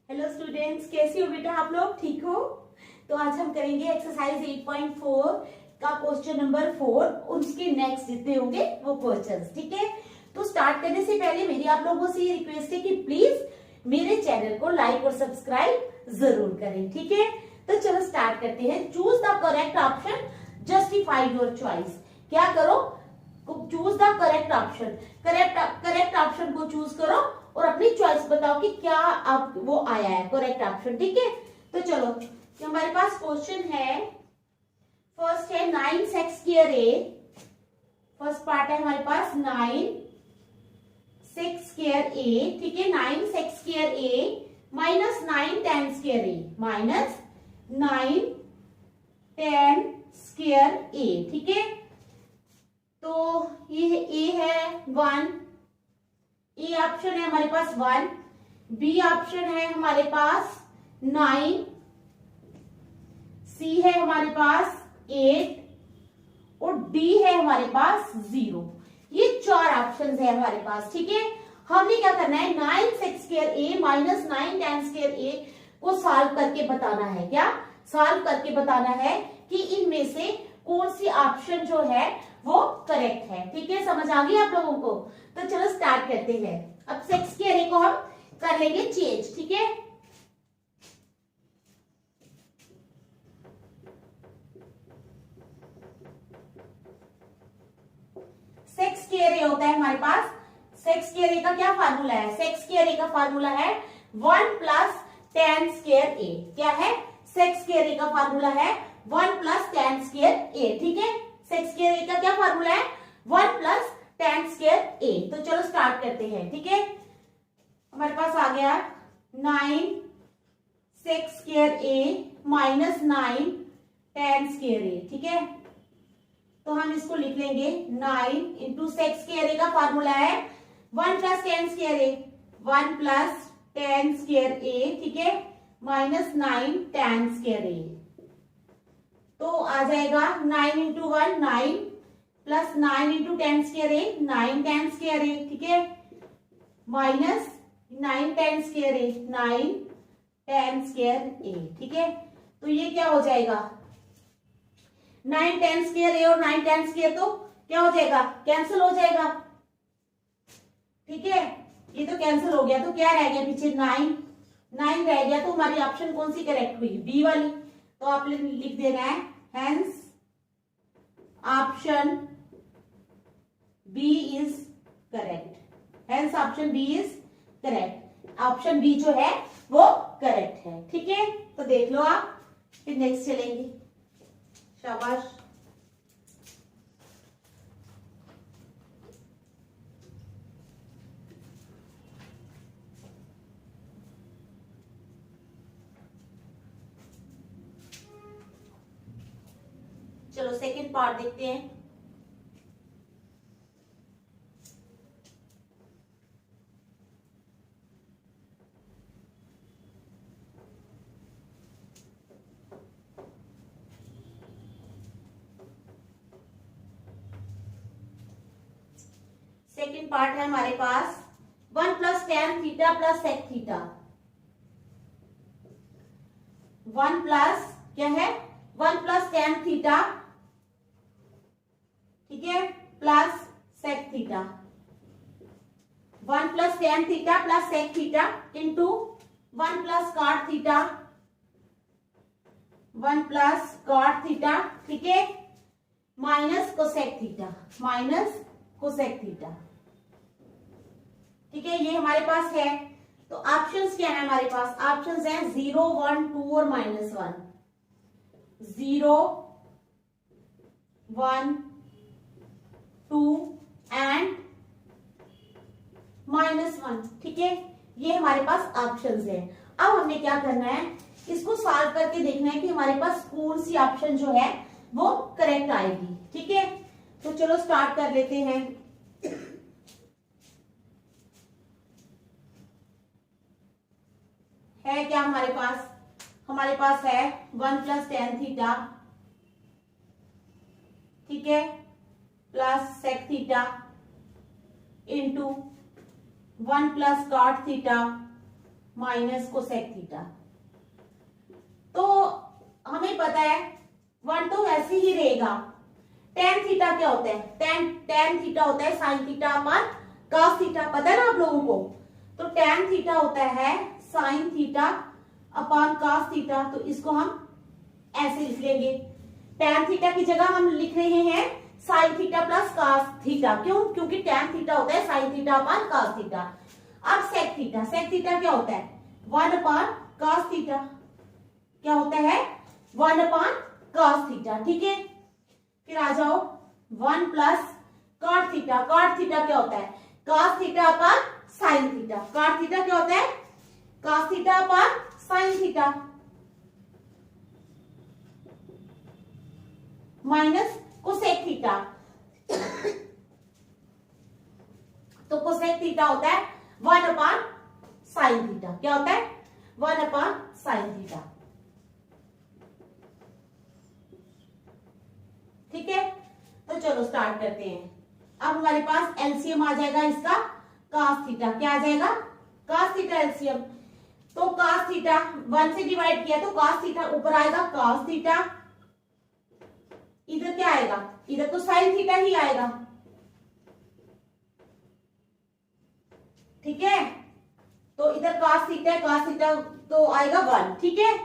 Hello students, कैसे हो बेटा? आप लोग ठीक हो? तो आज हम करेंगे एक्सरसाइज 8.4 का क्वेश्चन नंबर 4। उसके नेक्स्ट जितने होंगे वो क्वेश्चंस, ठीक है? तो स्टार्ट करने से पहले मेरी आप लोगों से ये रिक्वेस्ट है कि प्लीज मेरे चैनल को लाइक और सब्सक्राइब जरूर करें, ठीक है? तो चलो स्टार्ट करते हैं। Choose the correct option, justify your choice. क्या करो? Choose the correct option. Correct option को चूज करो और अपनी चॉइस बताओ कि क्या अब वो आया है करेक्ट ऑप्शन, ठीक है? तो चलो, हमारे पास क्वेश्चन है, फर्स्ट है 9 सेक्स स्क्वायर ए। फर्स्ट पार्ट है हमारे पास 9 सेक्स स्क्वायर ए, ठीक है? 9 सेक्स स्क्वायर ए माइनस 9 10 स्क्वायर ए, माइनस 9 10 स्क्वायर ए, ठीक है? तो ये ए है 1, ए ऑप्शन है हमारे पास 1, बी ऑप्शन है हमारे पास 9, सी है हमारे पास 8 और डी है हमारे पास 0। ये 4 ऑप्शंस है हमारे पास, ठीक है? हमने क्या करना है, 9 सेक्स स्क्वायर ए माइनस 9 10 स्क्वायर ए को सॉल्व करके बताना है। क्या सॉल्व करके बताना है कि इनमें से कौन सी ऑप्शन जो है वो करेक्ट है, ठीक है? समझ आ गई आप लोगों को? तो चलो स्टार्ट करते हैं। अब सेक्स स्क्वायर ए को हम कर लेंगे चेंज, ठीक है? सेक्स स्क्वायर ए होता है हमारे पास, सेक्स स्क्वायर ए का क्या फार्मूला है? सेक्स स्क्वायर ए का फार्मूला है 1 प्लस 10 स्क्वायर ए। क्या है? सेक्स स्क्वायर ए का फार्मूला है 1 प्लस 10 स्क्वायर ए, ठीक है? सेक्स स्क्वायर ए का क्या फार्मूला है? 1 प्लस 10 स्क्वायर ए। तो चलो स्टार्ट करते हैं, ठीक है? हमारे पास आ गया 9 सेक्स स्क्वायर ए माइनस 9 10 स्क्वायर ए, ठीक है? तो हम इसको लिख लेंगे 9 इंटू सेक्स स्क्वायर ए का फार्मूला है 1 plus 10 square A, 1 plus 10 square ए, ठीक है? Minus 9 10 square A. तो आ जाएगा 9 इंटू 1 9 प्लस 9 इंटू 10 स्क्वायर ए 9 10 स्क्वायर ए, ठीक है? माइनस 9 10 स्क्वायर ए 9 10 स्क्वायर ए, ठीक है? तो ये क्या हो जाएगा, 9 10 स्क्वायर ए और 9 10 स्क्वायर तो क्या हो जाएगा, कैंसिल हो जाएगा, ठीक है? ये तो कैंसिल हो गया, तो क्या रह गया पीछे, 9 रह गया। तो हमारी ऑप्शन कौन सी करेक्ट हुई? बी वाली। तो आप लिख देना है hence option B is correct. Hence option B is correct. Option B जो है वो करेक्ट है, ठीक है? तो देख लो आप, फिर नेक्स्ट चलेंगे। शाबाश। चलो सेकंड पार्ट देखते हैं। सेकंड पार्ट है हमारे पास 1 plus tan theta plus sec theta. 1 plus क्या है, 1 प्लस टेन थीटा, ठीक है, plus sec theta. 1 plus tan theta plus sec theta into 1 plus cot theta, 1 plus cot theta, ठीक है? Minus cosec theta, minus cosec theta, ठीक है? ये हमारे पास है। तो ऑप्शंस क्या है हमारे पास? ऑप्शंस हैं 0 1 2 और -1। 0 1 2 एंड -1, ठीक है? ये हमारे पास ऑप्शंस है। अब हमने क्या करना है, इसको सॉल्व करके देखना है कि हमारे पास कौन सी ऑप्शन जो है वो करेक्ट आएगी, ठीक है? तो चलो स्टार्ट कर लेते हैं। है क्या हमारे पास? हमारे पास है 1 प्लस टेन थीटा, ठीक है, plus sec theta into 1 plus cot theta minus cosec theta. तो हमें पता है 1 तो वैसे ही रहेगा। टेन थीटा क्या होता है? टेन थीटा होता है sine theta upon cos theta, पता है ना आप लोगों को। तो टेन थीटा होता है sine theta upon cos theta. तो इसको हम ऐसे लिख लेंगे, टेन थीटा की जगह हम लिख रहे हैं sine theta plus cos theta. क्यों? क्योंकि टेन थीटा होता है sine theta upon cos theta. अब सेक थीटा क्या होता है? 1 अपान कॉस थीटा। क्या होता है? 1 अपान कॉस थीटा। ठीक है, फिर आ जाओ 1 plus cot theta. Cot theta क्या होता है? Cos theta upon sine theta. Cot theta क्या होता है? Cos theta upon sine theta. Minus cosec theta. तो कोसेक थीटा होता है 1 अपान साइन थीटा। क्या होता है? 1 अपान साइन थीटा। ठीक है, तो चलो स्टार्ट करते हैं। अब हमारे पास एलसीएम आ जाएगा इसका कॉस थीटा। क्या आ जाएगा? Cos theta LCM. तो कॉस थीटा 1 से डिवाइड किया तो कॉस थीटा ऊपर आएगा कॉस थीटा, इधर क्या आएगा? इधर तो साइन थीटा ही आएगा। ठीक है, तो इधर कॉस थीटा तो आएगा 1। ठीक है,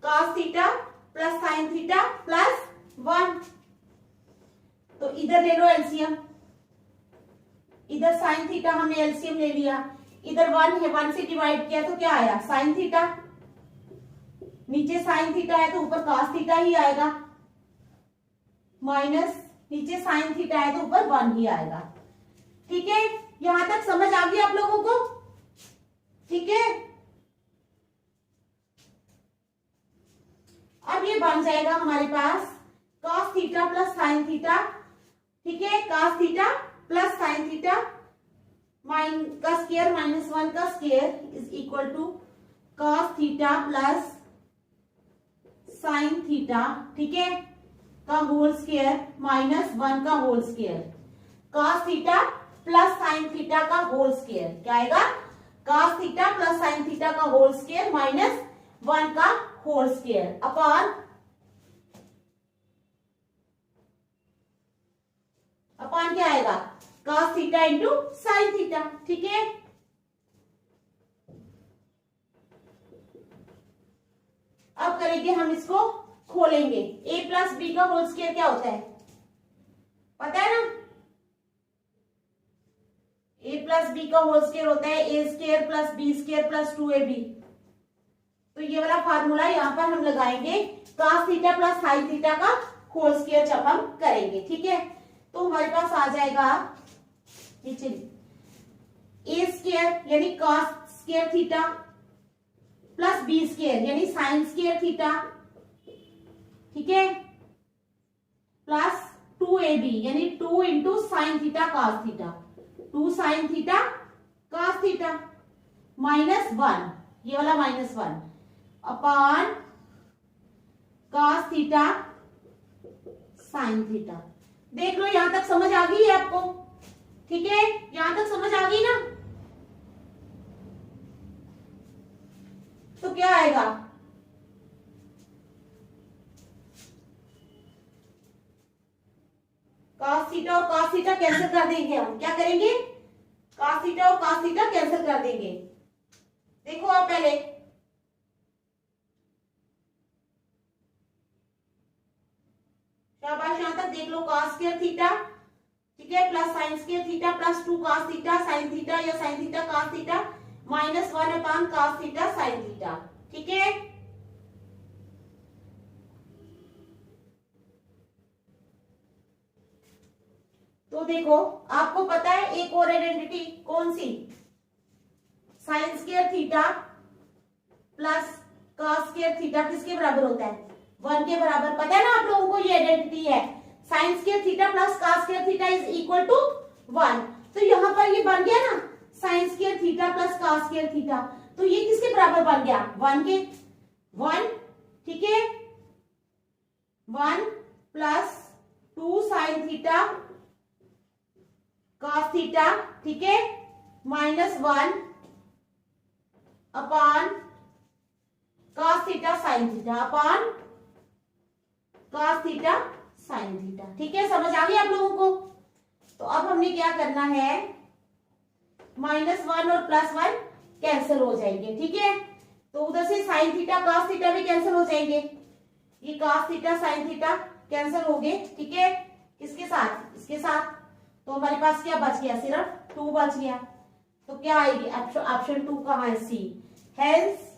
cos theta plus sine theta plus 1। तो इधर ले लो एलसीएम, इधर साइन थीटा हमने एलसीएम ले लिया, इधर 1 है, 1 से डिवाइड किया तो क्या आया? Sine theta. नीचे साइन थीटा है तो ऊपर कॉस थीटा ही आएगा, माइनस नीचे साइन थीटा है तो ऊपर 1 ही आएगा। ठीक है, यहां तक समझ आ गई आप लोगों को? ठीक है, अब ये बन जाएगा हमारे पास cos theta plus sine theta. ठीक है, cos theta plus sine theta का स्क्वायर माइनस 1 का square is equal to cos theta plus sine theta, ठीक है, का होल स्क्वायर माइनस 1 का whole square. Cos theta plus sine theta का whole square क्या आएगा? Cos theta plus sine theta का होल स्क्वायर माइनस 1 का होल स्क्वायर अपॉन क्या आएगा? Cos theta into sine theta. ठीक है, अब करेंगे हम इसको खोलेंगे। a प्लस बी का होल स्क्वायर क्या होता है? पता है ना? a प्लस बी का होल स्क्वायर होता है a square plus b square plus 2ab। तो ये वाला फार्मूला यहां पर हम लगाएंगे cos theta plus sine theta का होल स्क्वायर जब हम करेंगे। ठीक है, तो हमारे पास आ जाएगा नीचे a स्क्वायर यानी cos square theta plus b square यानी साइन स्क्वायर थीटा, ठीक है, प्लस 2ab यानी 2 into sine theta cos theta, 2 sine theta cos theta minus 1, ये वाला minus 1 upon cos theta sine theta. देख लो यहां तक समझ आ गई है आपको? ठीक है, यहां तक समझ आ गई ना? तो क्या आएगा? कॉस थीटा और कॉस थीटा कैंसिल कर देंगे हम। क्या करेंगे? कॉस थीटा और कॉस थीटा कैंसिल कर देंगे। देखो आप पहले शाबाश, यहां तक देख लो। कॉस स्क्वायर थीटा, ठीक है, plus sine square theta plus 2 cos theta sine theta या sine theta cos theta minus 1 upon cos theta sine theta. ठीक है, तो देखो आपको पता है एक और आइडेंटिटी कौन सी? Sine square theta plus cos square theta किसके बराबर होता है? 1 के बराबर। पता है ना आप लोगों को ये आइडेंटिटी है, sine square theta plus cos square theta is equal to 1। तो यहां पर ये बन गया ना sine square theta plus cos square theta, तो ये किसके बराबर बन गया? 1 के। 1, ठीक है, 1 plus 2 sine theta cos theta, ठीक है, minus 1 upon cos theta sin theta upon cos theta sin theta. ठीक है, समझ आ गई आप लोगों को। तो अब हमने क्या करना है, -1 और +1 कैंसिल हो जाएंगे। ठीक है, तो उधर से sin थीटा cos थीटा भी कैंसिल हो जाएंगे, ये cos theta sin theta cancel हो गए। ठीक है, किसके साथ, इसके साथ। तो हमारे पास क्या बच गया, सिर्फ 2 बच गया। तो क्या आएगी, ऑप्शन 2 कहाँ है, C. Hence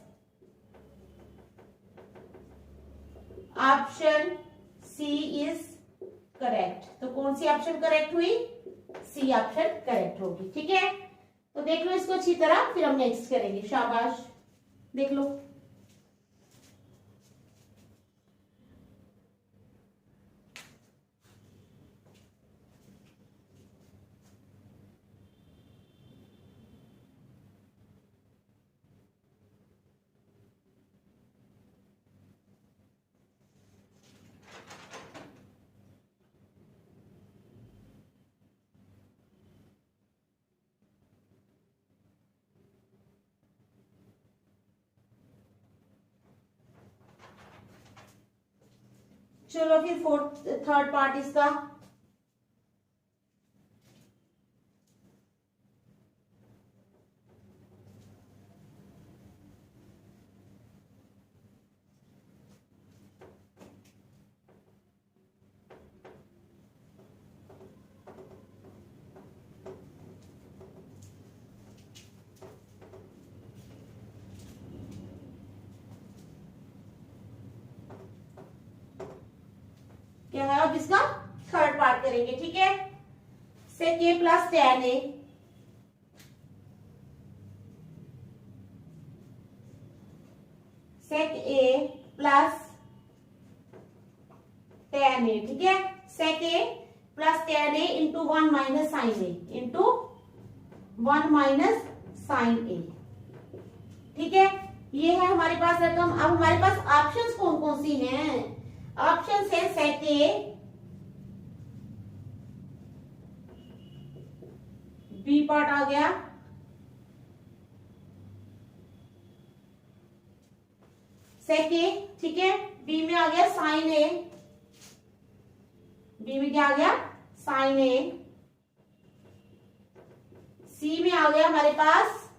option C is correct. तो कौन सी ऑप्शन करेक्ट हुई, सी ऑप्शन करेक्ट होगी। ठीक है, तो देख लो इसको अच्छी तरह, फिर हम नेक्स्ट करेंगे। शाबाश, देख लो। चलो फिर थर्ड पार्ट इसका। क्या है, अब इसका थर्ड पार्ट करेंगे। ठीक है, sec a plus tan a sec a plus tan a। ठीक है, sec a plus tan a into 1 minus sine a into 1 minus sine a। ठीक है, ये है हमारे पास रकम। अब हमारे पास ऑप्शंस कौन कौन सी हैं, ऑप्शन है sec a बी पार्ट आ गया, sec a। ठीक है, बी में आ गया साइन a, बी में क्या आ गया, साइन a। सी में आ गया हमारे पास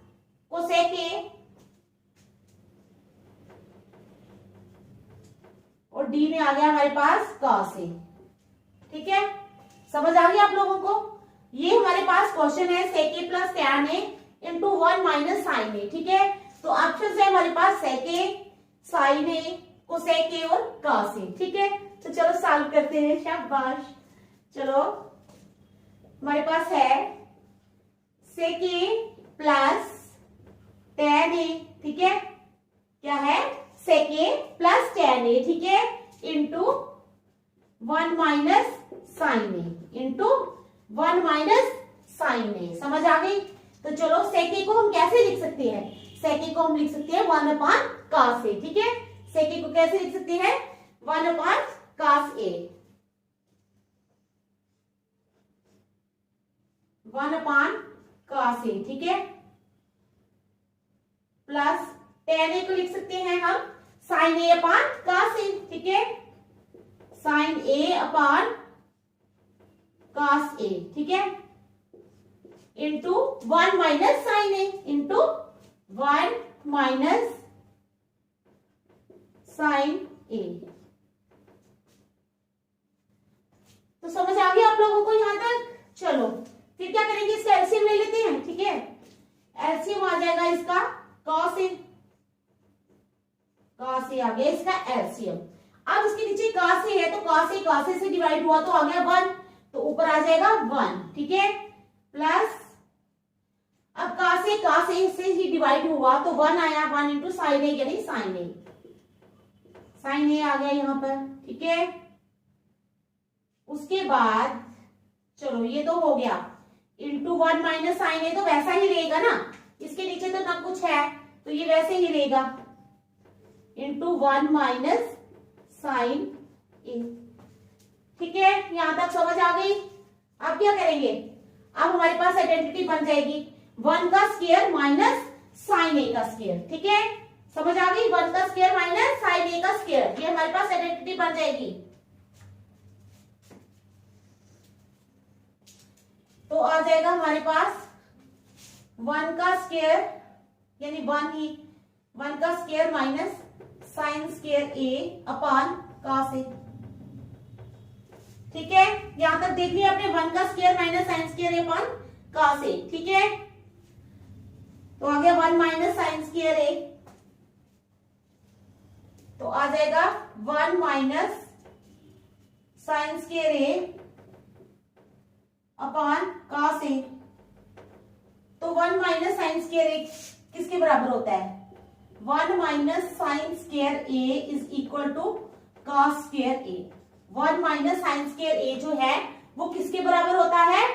कोसेक a, और डी में आ गया हमारे पास कॉस a। ठीक है, समझ आ गई आप लोगों को। ये हमारे पास क्वेश्चन है sec a plus tan a into 1 minus sine a। ठीक है, तो ऑप्शन है हमारे पास sec a, sine a, cosec a और cos a। ठीक है, तो चलो सॉल्व करते हैं। शाबाश, चलो हमारे पास है sec a plus tan a। ठीक है, क्या है, sec a plus tan a। ठीक है, into 1 minus sine a into 1 minus sine a। समझ आ गई। तो चलो sec a को हम कैसे लिख सकते हैं, sec a को हम लिख सकते हैं 1 अपॉन cos a। ठीक है, sec a को कैसे लिख सकते हैं, 1 upon cos a, 1 upon cos a। ठीक है, प्लस tan a को लिख सकते हैं हम sin a upon cos a। ठीक है, sin a upon cos a। ठीक है, into 1 minus sine a into 1 minus sine a। तो समझ आ गया आप लोगों को यहां तक। चलो फिर क्या करेंगे, इसका एलसीएम ले लेते हैं। ठीक है, एलसीएम आ जाएगा इसका cos a, cos a आ गया इसका एलसीएम। अब इसके नीचे cos a है, तो cos a से डिवाइड हुआ तो आ गया 1, तो ऊपर आ जाएगा 1। ठीक है, प्लस अब cos a से ही डिवाइड हुआ तो 1 आया, 1 इंटू साइन a यानी साइन a, साइन a आ गया यहां पर। ठीक है, उसके बाद चलो ये तो हो गया, इंटू 1 माइनस साइन a तो वैसा ही रहेगा ना, इसके नीचे तो ना कुछ है तो ये वैसे ही रहेगा, इंटू 1 माइनस साइन a। ठीक है, यहां तक समझ आ गई। अब क्या करेंगे, अब हमारे पास आइडेंटिटी बन जाएगी 1 का स्क्वायर माइनस साइन a का स्क्वायर। ठीक है, समझ आ गई? 1 का स्क्वायर माइनस साइन ए का स्क्वायर, ये हमारे पास आइडेंटिटी बन जाएगी। तो आ जाएगा हमारे पास 1 का स्क्वायर यानी 1 का square minus sine square A upon cos A. ठीक है, यहां तक देख लिया आपने, 1 का square minus sine square A upon cos A. ठीक है, तो आ गया 1 माइनस साइन स्क्वायर ए, तो आ जाएगा 1 minus sine square A upon cos A. तो 1 माइनस साइन स्क्वायर ए किसके बराबर होता है? 1 minus sine square A is equal to cos square A. 1 minus sine square A जो है वो किसके बराबर होता है?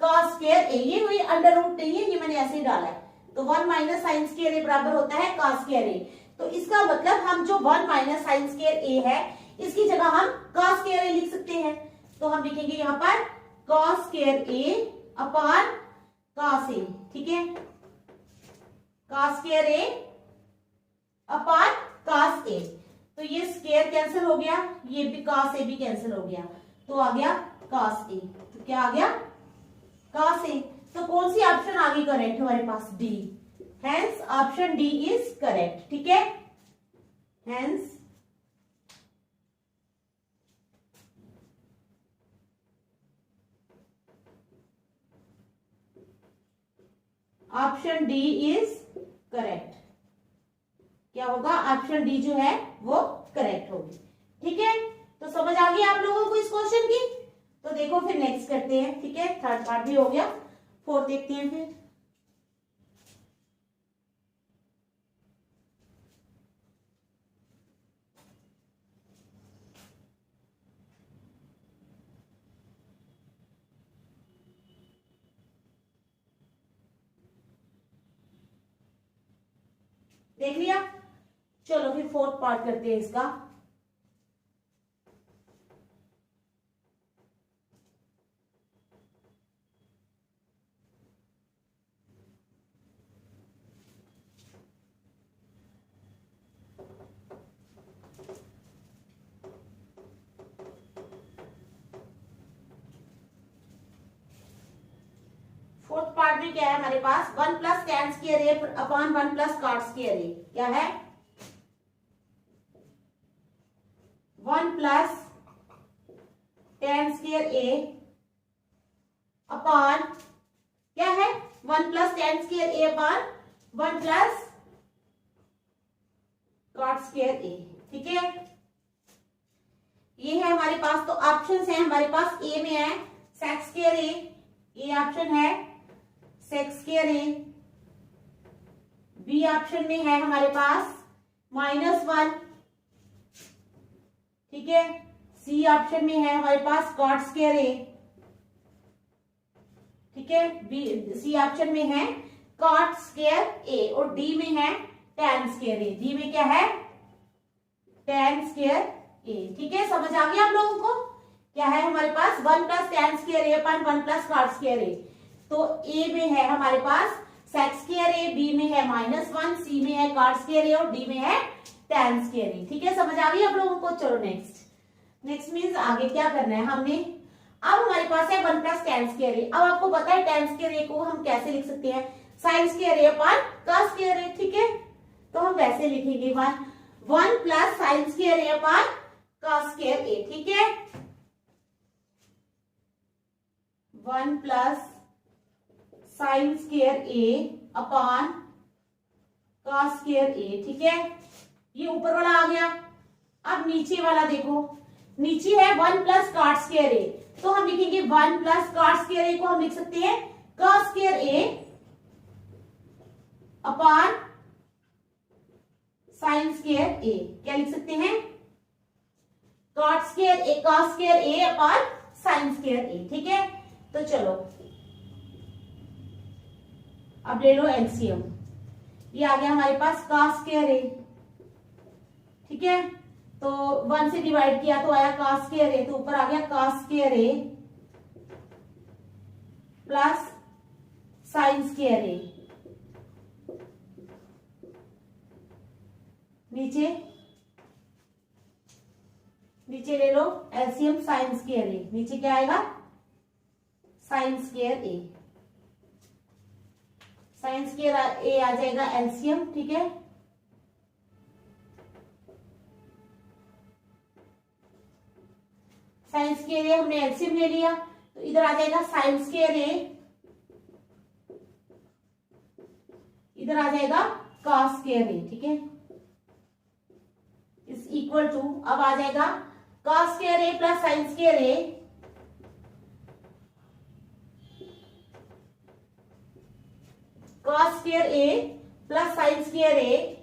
Cos square A. ये कोई अंडर रूट नहीं है, ये मैंने ऐसे ही डाला है। तो 1 माइनस साइन स्क्वायर ए बराबर होता है कॉस स्क्वायर ए। तो इसका मतलब हम जो 1 माइनस साइन स्क्वायर ए है इसकी जगह हम कॉस स्क्वायर ए लिख सकते हैं। तो हम लिखेंगे यहाँ पर cos square A upon cos A. ठीक है, cos square A upon cos A. तो ये स्क्वायर कैंसिल हो गया, ये भी कॉस ए भी कैंसिल हो गया, तो आ गया कॉस ए। तो क्या आ गया? Cos A. तो कौन सी ऑप्शन आगे करेक्ट हमारे पास? D. Hence option D is correct. ठीक है, hence option D is correct. क्या होगा? ऑप्शन डी जो है वो करेक्ट होगी। ठीक है, तो समझ आ गई आप लोगों को इस क्वेश्चन की? तो देखो फिर नेक्स्ट करते हैं। ठीक है, थर्ड पार्ट भी हो गया, फोर्थ देखते हैं फिर। देख लिया? चलो फिर फोर्थ पार्ट करते हैं इसका। फोर्थ पार्ट में क्या है हमारे पास? 1 plus tan square A upon 1 plus cot square ए। क्या है? 1 plus tan square A upon क्या है? 1 plus tan square A upon 1 plus cot square ए। ठीक है, ये है हमारे पास। तो ऑप्शंस हैं हमारे पास, ए में है सेक स्क्वायर ए, ये ऑप्शन है सेक स्क्वायर ए। बी ऑप्शन में है हमारे पास -1। ठीक है, सी ऑप्शन में है हमारे पास कॉट स्क्वायर ए। ठीक है, बी सी ऑप्शन में है कॉट स्क्वायर ए, और डी में है टैन स्क्वायर ए। डी में क्या है? टैन स्क्वायर ए। ठीक है, समझ आ गया आप लोगों को? क्या है हमारे पास? 1 plus tan square A upon 1 plus cot square A. तो ए में है हमारे पास सेक स्क्वायर ए, बी में है -1, सी में है कॉट स्क्वायर ए, और डी में है टैन स्क्वायर ए। ठीक है, समझ आ गई आप लोगों को? चलो नेक्स्ट मीन्स आगे क्या करना है हमने। अब हमारे पास है 1 प्लस टैन स्क्वायर ए। अब आपको पता है टैन स्क्वायर ए को हम कैसे लिख सकते हैं? Sign square A upon cos square ए। ठीक है, तो हम वैसे लिखेंगे 1 plus sine square A upon cos square ए। ठीक है, 1 plus sine square A upon cos square ए। ठीक है, ये ऊपर वाला आ गया। अब नीचे वाला देखो, नीचे है 1 प्लस कॉट स्क्वायर ए, तो हम लिखेंगे 1 प्लस कॉट स्क्वायर ए को हम लिख सकते हैं cos square A upon sine square ए। क्या लिख सकते हैं? Cot square A, cos square A upon sine square ए। ठीक है, तो चलो अब ले लो एलसीएम। ये आ गया हमारे पास कॉस स्क्वायर ए। ठीक है, तो 1 से डिवाइड किया तो आया कॉस स्क्वायर ए, तो ऊपर आ गया कॉस स्क्वायर ए प्लस साइन स्क्वायर ए। नीचे नीचे ले लो एलसीएम साइन स्क्वायर ए, नीचे क्या आएगा साइन स्क्वायर ए, साइन स्क्वायर ए आ जाएगा एलसीएम, ठीक है। साइन स्क्वायर ए हमने एलसीएम ले लिया, तो इधर आ जाएगा साइन स्क्वायर ए, इधर आ जाएगा कॉस स्क्वायर ए, ठीक है, इज इक्वल टू, अब आ जाएगा cos square A plus sine square A, cos square A plus sine square A,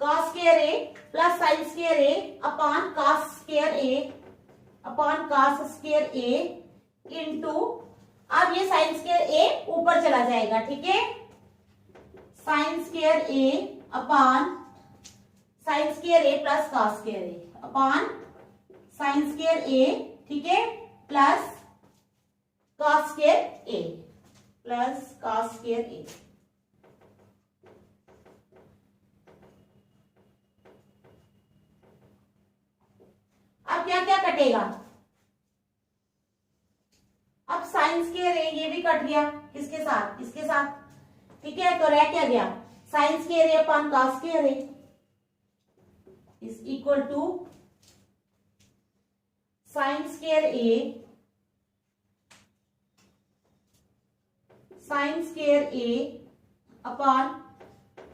cos square A plus sine square A upon cos square A upon cos square A into, अब ये sign square ए ऊपर चला जाएगा, ठीक है, sine square A upon sine square A plus cos square A upon sine square ए, ठीक है, plus cos square ए plus cos square ए। अब क्या क्या कटेगा, अब साइन स्क्वायर ए ये भी कट गया, किसके साथ, इसके साथ, ठीक है, तो रह क्या गया sine square A upon cos square A is equal to sine square A upon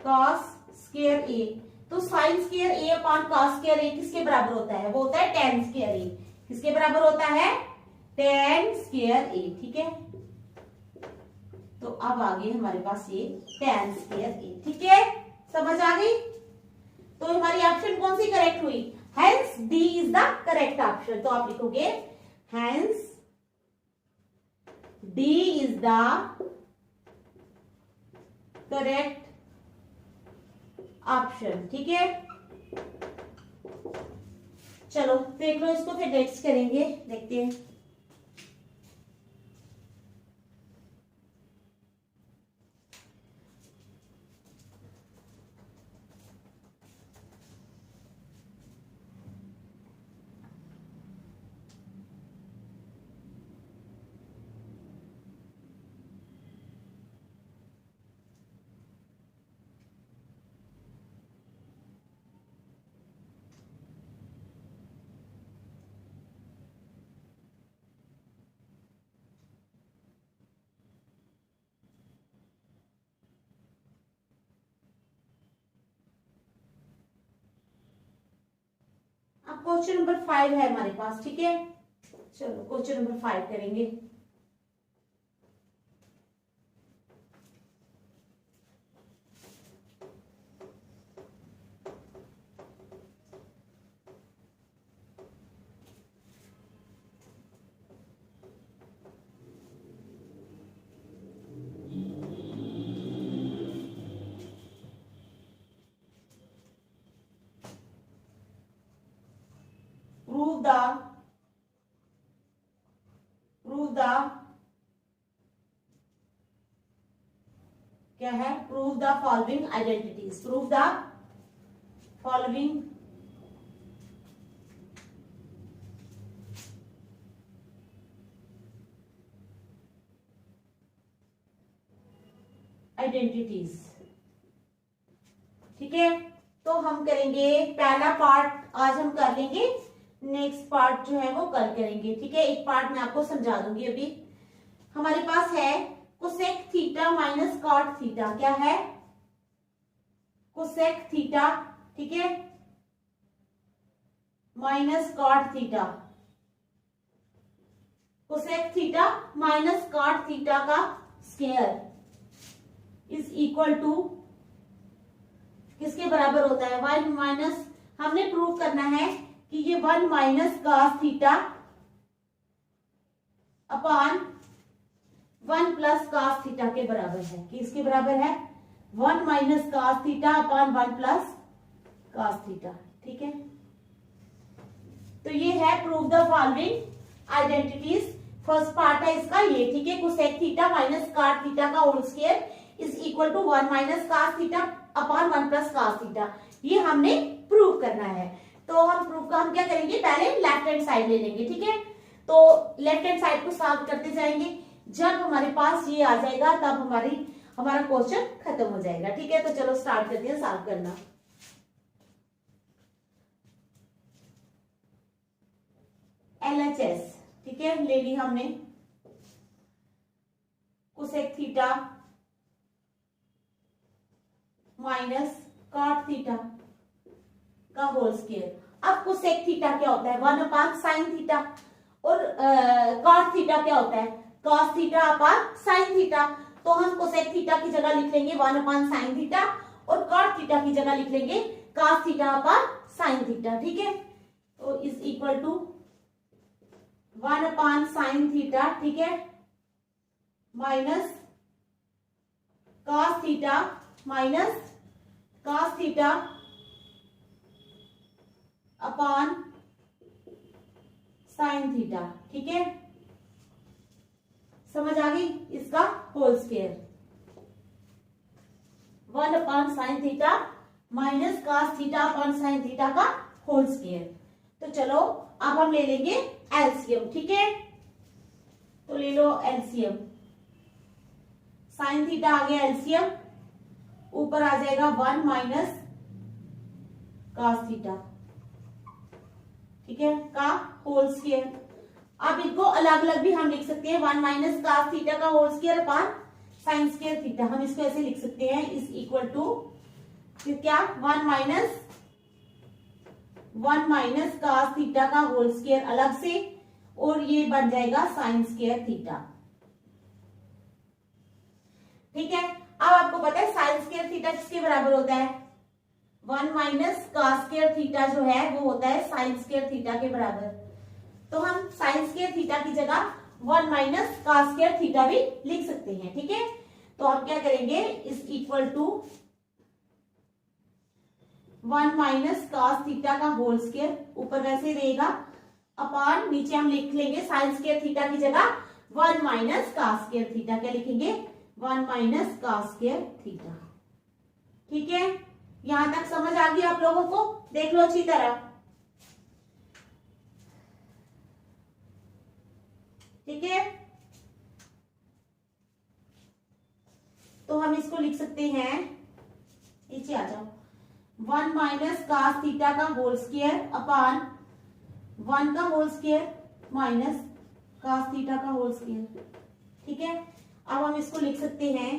cos square A, तो sine square A upon cos square A किसके बराबर होता है, वो होता है टेन स्क्वायर ए, किसके बराबर होता है टेन स्क्वायर ए, ठीक है, तो अब आ गई हमारे पास ये टेन स्क्वायर ए, ठीक है, समझ आ गई। तो हमारी ऑप्शन कौन सी करेक्ट हुई, hence D is the correct option, तो आप लिखोगे hence D is the correct option, ठीक है। चलो देख लो इसको, फिर नेक्स्ट करेंगे, देखते हैं। क्वेश्चन नंबर 5 है हमारे पास, ठीक है, चलो क्वेश्चन नंबर 5 करेंगे। प्रूव द क्या है, prove the following identities, prove the following identities, ठीक है। तो हम करेंगे पहला पार्ट आज हम कर लेंगे, नेक्स्ट पार्ट जो है वो कल करेंगे, ठीक है। एक पार्ट मैं आपको समझा दूंगी। अभी हमारे पास है cosec theta minus cot theta, क्या है कोसेक थीटा, ठीक है, minus cot theta, cosec theta minus cot theta का स्क्वायर इज इक्वल टू किसके बराबर होता है, 1 माइनस, हमने प्रूव करना है कि ये 1 minus cos theta upon 1 plus cos theta के बराबर है, कि इसके बराबर है 1 minus cos theta upon 1 plus cos theta, ठीक है। तो ये है prove the following identities first part है इसका ये, ठीक है। Cosec theta minus cot theta का whole square is equal to 1 minus cos theta upon 1 plus cos theta, ये हमने प्रूव करना है। तो हम प्रूव का हम क्या करेंगे, पहले लेफ्ट हैंड साइड ले लेंगे, ठीक है। तो लेफ्ट हैंड साइड को सॉल्व करते जाएंगे, जब हमारे पास ये आ जाएगा तब हमारा क्वेश्चन खत्म हो जाएगा, ठीक है। तो चलो स्टार्ट करते हैं सॉल्व करना। LHS, ठीक है, ले ली हमने cosec theta minus cot theta का होल स्क्वायर। अब कोसेक थीटा क्या होता है, 1 अपान साइन थीटा, और कॉट थीटा क्या होता है, cos theta upon sine theta. तो हम कोसेक थीटा की जगह लिख लेंगे 1 अपान साइन थीटा, और कॉट थीटा की जगह लिख लेंगे cos theta upon sine theta, ठीक है। तो is equal to 1 upon sine theta, ठीक है, minus cos theta minus cos theta upon sine theta, ठीक है। समझ आ गई, इसका whole square 1 upon sine theta minus cos theta upon sine theta का होल स्क्वायर। तो चलो अब हम ले लेंगे एलसीएम, ठीक है। तो ले लो एलसीएम, साइन थीटा आ गया एलसीएम, ऊपर आ जाएगा 1 माइनस कॉस थीटा, ठीक है, का होल स्क्वायर। अब इनको अलग अलग भी हम लिख सकते हैं, 1 माइनस कॉस थीटा का whole square upon sine square theta, हम इसको ऐसे लिख सकते हैं, इज इक्वल टू फिर क्या 1 माइनस कॉस थीटा का होल स्क्वायर अलग से, और ये बन जाएगा साइन स्क्वायर थीटा, ठीक है। अब आपको पता है साइन स्क्वायर थीटा किसके बराबर होता है, 1 माइनस कॉस स्क्वायर थीटा जो है वो होता है साइन स्क्वायर थीटा के बराबर। तो हम साइन स्क्वायर थीटा की जगह 1 माइनस कॉस स्क्वायर थीटा भी लिख सकते हैं, ठीक है। तो हम क्या करेंगे, is equal to 1 minus cos theta का होल स्क्वायर, ऊपर वैसे रहेगा, अपॉन नीचे हम लिख लेंगे साइन स्क्वायर थीटा की जगह 1 माइनस कॉस स्क्वायर थीटा, क्या लिखेंगे 1 माइनस कॉस स्क्वायर थीटा, ठीक है। यहां तक समझ आ गई आप लोगों को, देख लो अच्छी तरह, ठीक है। तो हम इसको लिख सकते हैं, नीचे आ जाओ, 1 माइनस कॉस थीटा का होल स्क्वायर अपॉन 1 का whole square minus cos theta का होल स्क्वायर, ठीक है। अब हम इसको लिख सकते हैं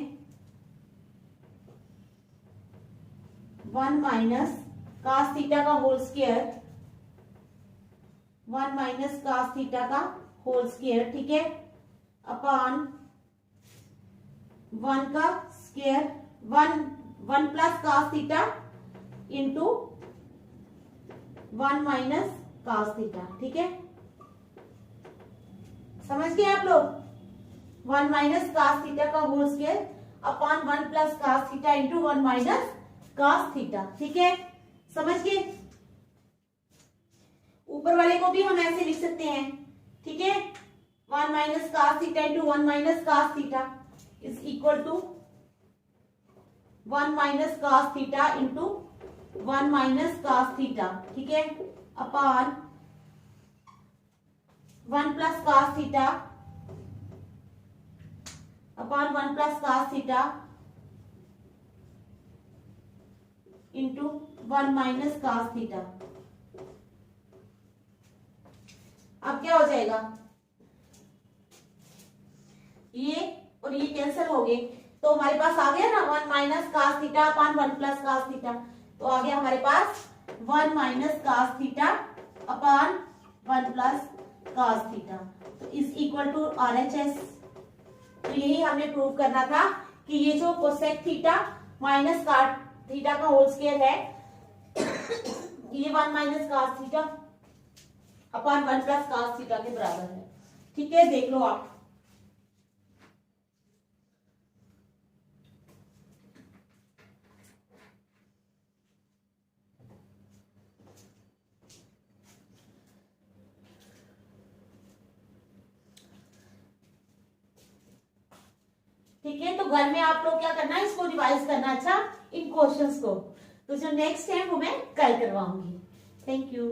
1 माइनस कॉस थीटा का whole square, 1 minus cos theta का होल स्क्वायर, ठीक है, अपॉन 1 का square 1 plus cos theta into 1 minus cos theta, ठीक है। समझ गए आप लोग, 1 माइनस कॉस थीटा का whole square upon 1 plus cos theta into 1 minus cos theta, ठीक है। समझ गए, ऊपर वाले को भी हम ऐसे लिख सकते हैं, ठीक है, 1 minus cos theta into 1 minus cos theta is equal to 1 minus cos theta into 1 minus cos theta, ठीक है, upon 1 plus cos theta upon 1 plus cos theta into 1 minus cos theta. अब क्या हो जाएगा, ये और ये कैंसिल हो गए, तो हमारे पास आ गया ना 1 minus cos theta upon 1 plus cos theta, तो आ गया हमारे पास 1 minus cos theta upon 1 plus cos theta, तो इज इक्वल टू RHS। तो यही हमने प्रूव करना था कि ये जो cosec theta minus cot theta का होल स्क्वायर है, ये 1 minus cos theta upon 1 plus cos theta के बराबर है, ठीक है। देख लो आप, तो घर में आप लोग क्या करना है, इसको रिवाइज करना अच्छा इन क्वेश्चंस को। तो जो नेक्स्ट है वो मैं कल करवाऊंगी। Thank you.